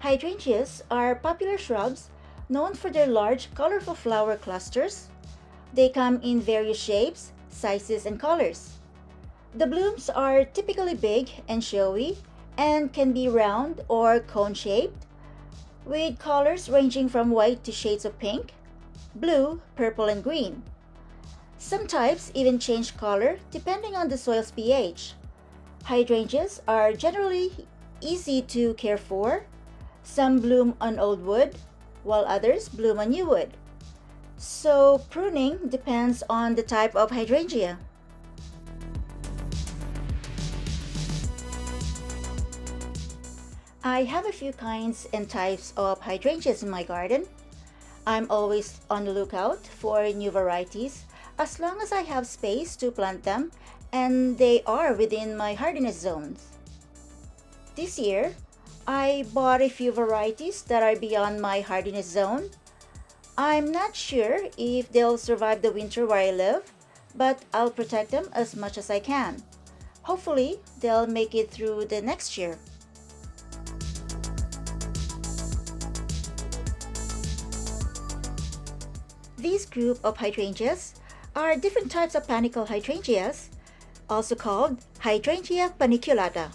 Hydrangeas are popular shrubs known for their large, colorful flower clusters. They come in various shapes, sizes, and colors. The blooms are typically big and showy and can be round or cone-shaped, with colors ranging from white to shades of pink, blue, purple, and green. Some types even change color depending on the soil's pH. Hydrangeas are generally easy to care for. Some bloom on old wood, while others bloom on new wood. So pruning depends on the type of hydrangea. I have a few kinds and types of hydrangeas in my garden. I'm always on the lookout for new varieties as long as I have space to plant them and they are within my hardiness zones. This year, I bought a few varieties that are beyond my hardiness zone. I'm not sure if they'll survive the winter where I live, but I'll protect them as much as I can. Hopefully, they'll make it through the next year. This group of hydrangeas are different types of panicle hydrangeas, also called Hydrangea paniculata.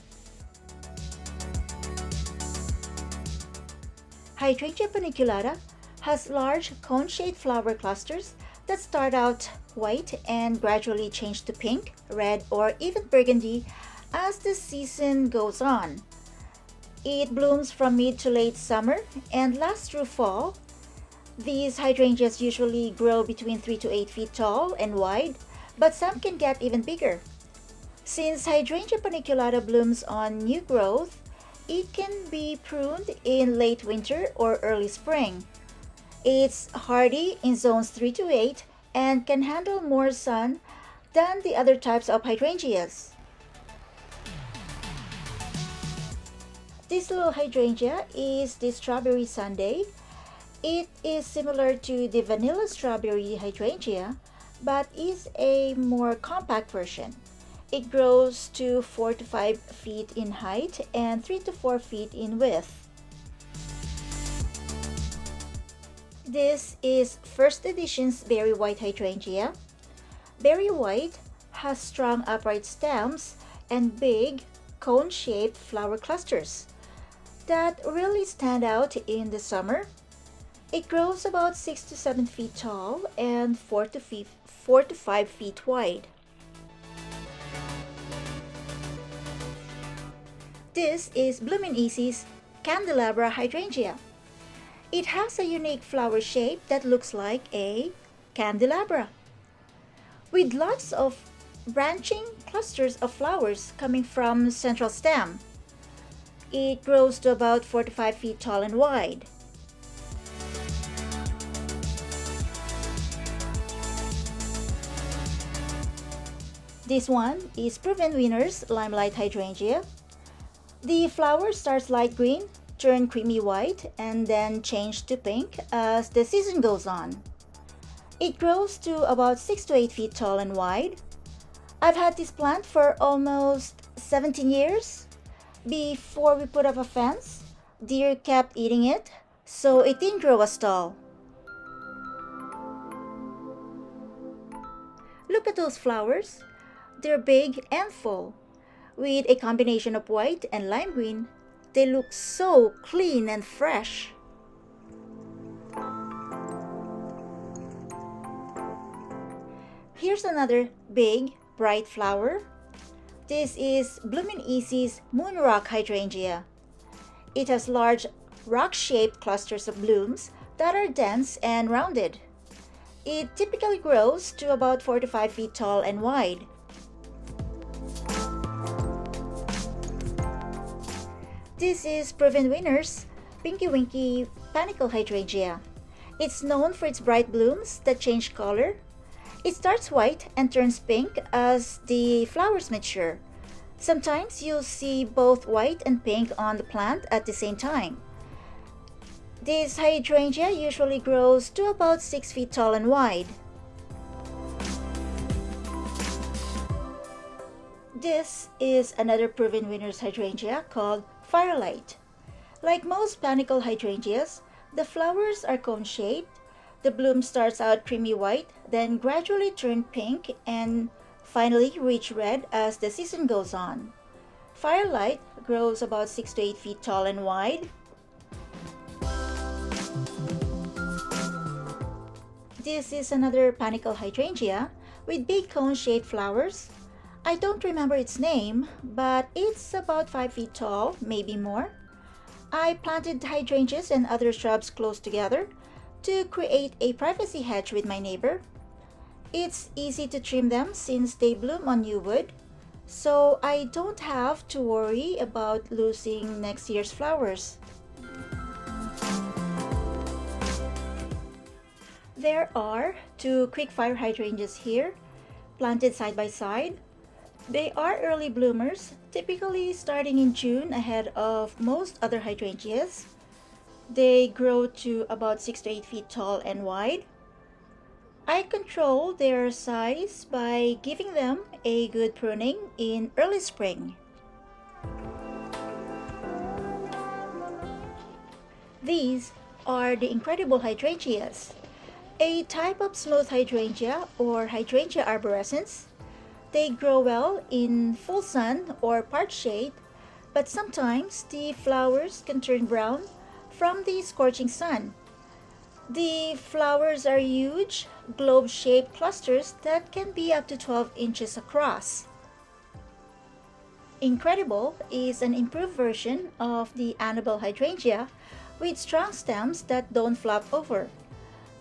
Hydrangea paniculata has large cone-shaped flower clusters that start out white and gradually change to pink, red, or even burgundy as the season goes on. It blooms from mid to late summer and lasts through fall. These hydrangeas usually grow between 3 to 8 feet tall and wide, but some can get even bigger. Since Hydrangea paniculata blooms on new growth, it can be pruned in late winter or early spring. It's hardy in zones 3 to 8 and can handle more sun than the other types of hydrangeas. This little hydrangea is the strawberry sundae. It is similar to the vanilla strawberry hydrangea, but is a more compact version. It grows to 4 to 5 feet in height and 3 to 4 feet in width. This is first edition's Berry White hydrangea. Berry White has strong upright stems and big cone-shaped flower clusters that really stand out in the summer. It grows about 6 to 7 feet tall and 4 to 5 feet wide. This is Bloomin' Easy's candelabra hydrangea. It has a unique flower shape that looks like a candelabra, with lots of branching clusters of flowers coming from central stem. It grows to about 4 to 5 feet tall and wide. This one is Proven Winner's Limelight Hydrangea. The flower starts light green, turn creamy white, and then change to pink as the season goes on. It grows to about 6 to 8 feet tall and wide. I've had this plant for almost 17 years. Before we put up a fence, deer kept eating it, so it didn't grow as tall. Look at those flowers. They're big and full. With a combination of white and lime green, they look so clean and fresh. Here's another big, bright flower. This is Bloomin' Easy's Moon Rock Hydrangea. It has large rock-shaped clusters of blooms that are dense and rounded. It typically grows to about 4 to 5 feet tall and wide. This is Proven Winner's Pinky Winky Panicle Hydrangea. It's known for its bright blooms that change color. It starts white and turns pink as the flowers mature. Sometimes you'll see both white and pink on the plant at the same time. This hydrangea usually grows to about 6 feet tall and wide. This is another Proven Winner's hydrangea called Firelight. Like most panicle hydrangeas, the flowers are cone-shaped. The bloom starts out creamy white, then gradually turn pink and finally reach red as the season goes on. Firelight grows about 6 to 8 feet tall and wide. This is another panicle hydrangea with big cone-shaped flowers. I don't remember its name, but it's about 5 feet tall, maybe more. I planted hydrangeas and other shrubs close together to create a privacy hedge with my neighbor. It's easy to trim them since they bloom on new wood, so I don't have to worry about losing next year's flowers. There are two quick-fire hydrangeas here, planted side by side. They are early bloomers, typically starting in June ahead of most other hydrangeas. They grow to about 6 to 8 feet tall and wide. I control their size by giving them a good pruning in early spring. These are the incredible hydrangeas, a type of smooth hydrangea or hydrangea arborescens. They grow well in full sun or part shade, but sometimes the flowers can turn brown from the scorching sun. The flowers are huge, globe-shaped clusters that can be up to 12 inches across. Incredible is an improved version of the Annabelle hydrangea with strong stems that don't flop over.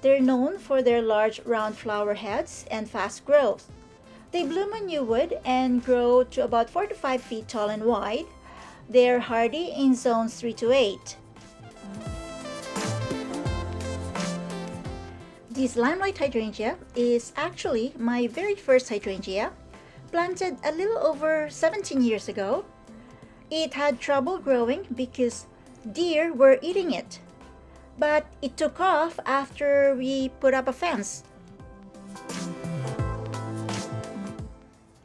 They're known for their large round flower heads and fast growth. They bloom on new wood and grow to about 4 to 5 feet tall and wide. They're hardy in zones 3 to 8. This limelight hydrangea is actually my very first hydrangea, planted a little over 17 years ago. It had trouble growing because deer were eating it, but it took off after we put up a fence.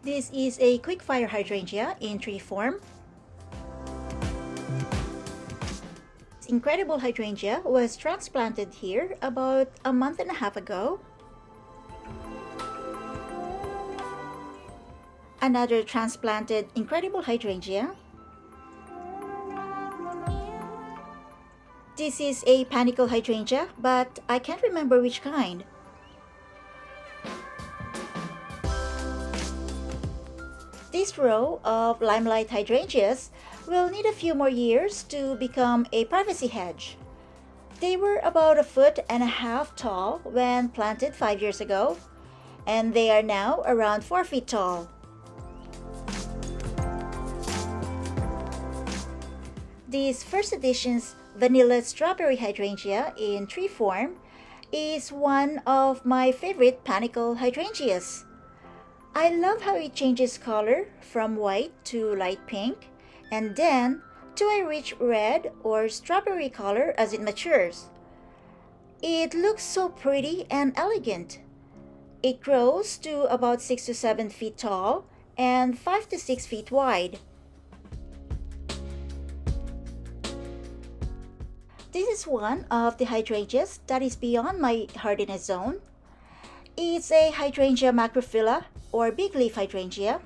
This is a quick-fire hydrangea in tree form. This incredible hydrangea was transplanted here about a month and a half ago. Another transplanted incredible hydrangea. This is a panicle hydrangea, but I can't remember which kind. This row of limelight hydrangeas will need a few more years to become a privacy hedge. They were about 1.5 feet tall when planted 5 years ago, and they are now around 4 feet tall. This first edition's vanilla strawberry hydrangea in tree form is one of my favorite panicle hydrangeas. I love how it changes color from white to light pink and then to a rich red or strawberry color as it matures. It looks so pretty and elegant. It grows to about 6 to 7 feet tall and 5 to 6 feet wide. This is one of the hydrangeas that is beyond my hardiness zone. It's a hydrangea macrophylla or big leaf hydrangea.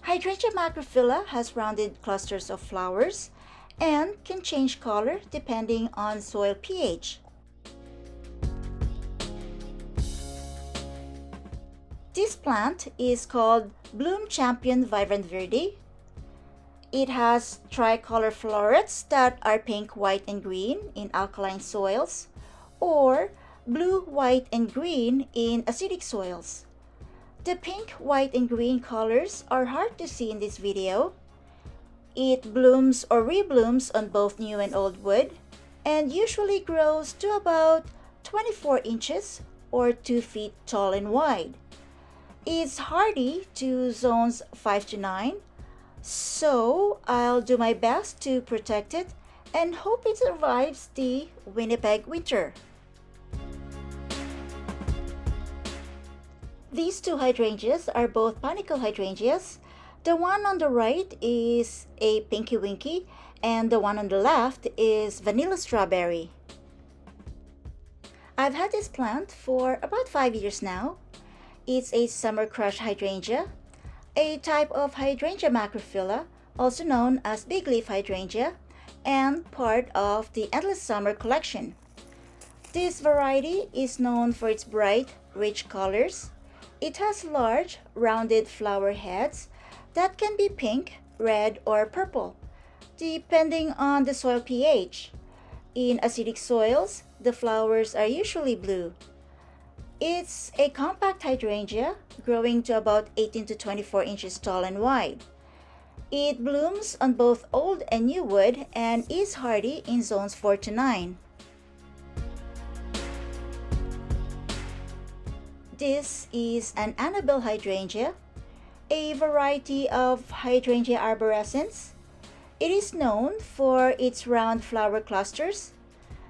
Hydrangea macrophylla has rounded clusters of flowers and can change color depending on soil pH. This plant is called Bloom Champion Vibrant Verde. It has tricolor florets that are pink, white, and green in alkaline soils, or blue, white, and green in acidic soils. The pink, white, and green colors are hard to see in this video. It blooms or reblooms on both new and old wood, and usually grows to about 24 inches or 2 feet tall and wide. It's hardy to zones 5 to 9, so I'll do my best to protect it and hope it survives the Winnipeg winter. These two hydrangeas are both panicle hydrangeas. The one on the right is a pinky winky and the one on the left is vanilla strawberry. I've had this plant for about 5 years now. It's a summer crush hydrangea, a type of hydrangea macrophylla, also known as big leaf hydrangea, and part of the Endless Summer collection. This variety is known for its bright, rich colors. It has large, rounded flower heads that can be pink, red, or purple, depending on the soil pH. In acidic soils, the flowers are usually blue. It's a compact hydrangea, growing to about 18 to 24 inches tall and wide. It blooms on both old and new wood and is hardy in zones 4 to 9. This is an Annabelle hydrangea, a variety of hydrangea arborescens. It is known for its round flower clusters.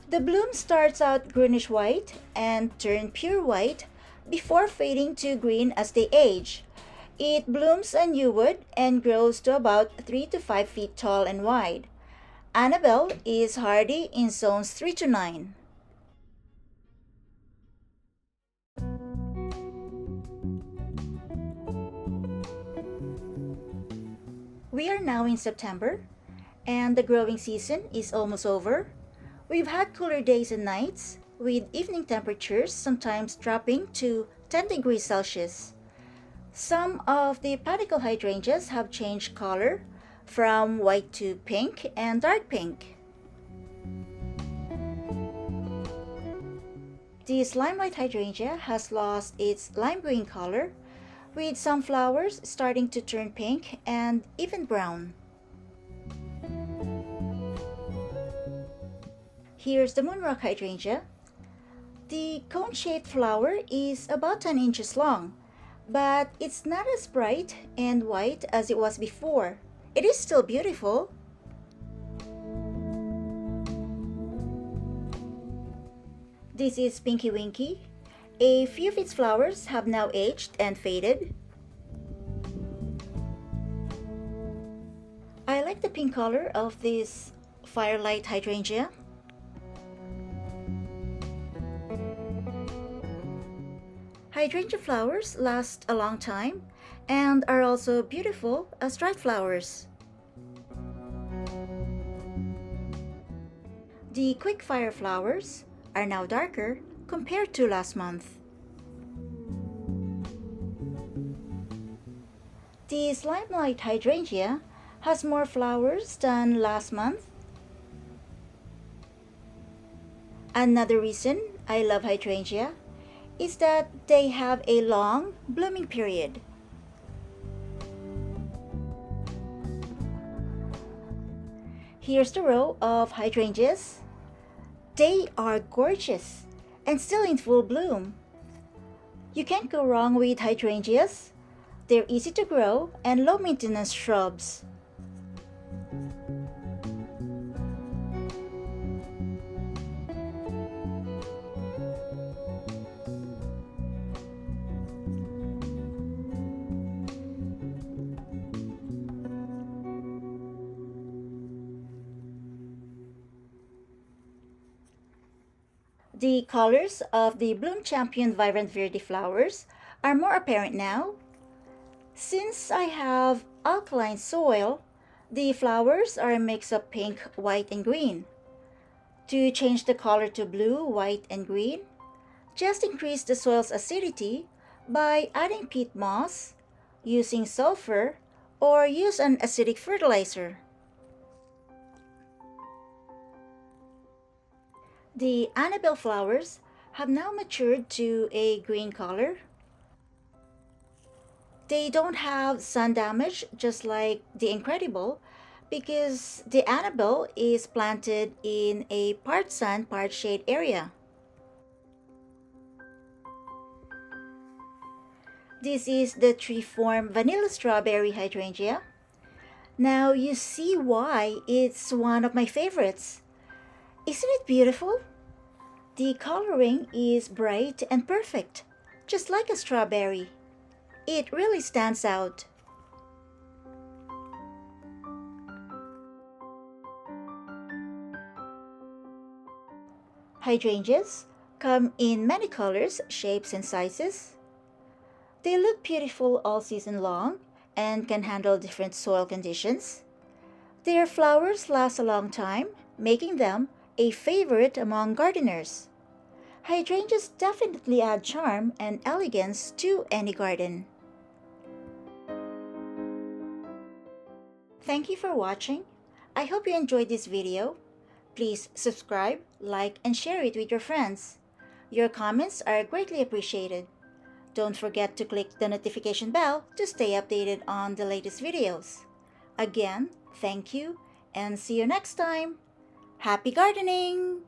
The bloom starts out greenish white and turn pure white before fading to green as they age. It blooms on new wood and grows to about 3 to 5 feet tall and wide. Annabelle is hardy in zones 3 to 9. We are now in September, and the growing season is almost over. We've had cooler days and nights, with evening temperatures sometimes dropping to 10 degrees Celsius. Some of the panicle hydrangeas have changed color from white to pink and dark pink. This limelight hydrangea has lost its lime green color, with some flowers starting to turn pink and even brown. Here's the moonrock hydrangea. The cone-shaped flower is about 10 inches long, but it's not as bright and white as it was before. It is still beautiful. This is Pinky Winky. A few of its flowers have now aged and faded. I like the pink color of this firelight hydrangea. Hydrangea flowers last a long time and are also beautiful as dried flowers. The quickfire flowers are now darker compared to last month. This limelight hydrangea has more flowers than last month. Another reason I love hydrangea is that they have a long blooming period. Here's the row of hydrangeas. They are gorgeous and still in full bloom. You can't go wrong with hydrangeas. They're easy to grow and low-maintenance shrubs. The colors of the Bloom Champion Vibrant Verde flowers are more apparent now. Since I have alkaline soil, the flowers are a mix of pink, white, and green. To change the color to blue, white, and green, just increase the soil's acidity by adding peat moss, using sulfur, or use an acidic fertilizer. The Annabelle flowers have now matured to a green color. They don't have sun damage just like the Incredible because the Annabelle is planted in a part sun, part shade area. This is the tree-form vanilla strawberry hydrangea. Now you see why it's one of my favorites. Isn't it beautiful? The coloring is bright and perfect, just like a strawberry. It really stands out. Hydrangeas come in many colors, shapes, and sizes. They look beautiful all season long and can handle different soil conditions. Their flowers last a long time, making them a favorite among gardeners. Hydrangeas definitely add charm and elegance to any garden. Thank you for watching. I hope you enjoyed this video. Please subscribe, like, and share it with your friends. Your comments are greatly appreciated. Don't forget to click the notification bell to stay updated on the latest videos. Again, thank you and see you next time. Happy gardening!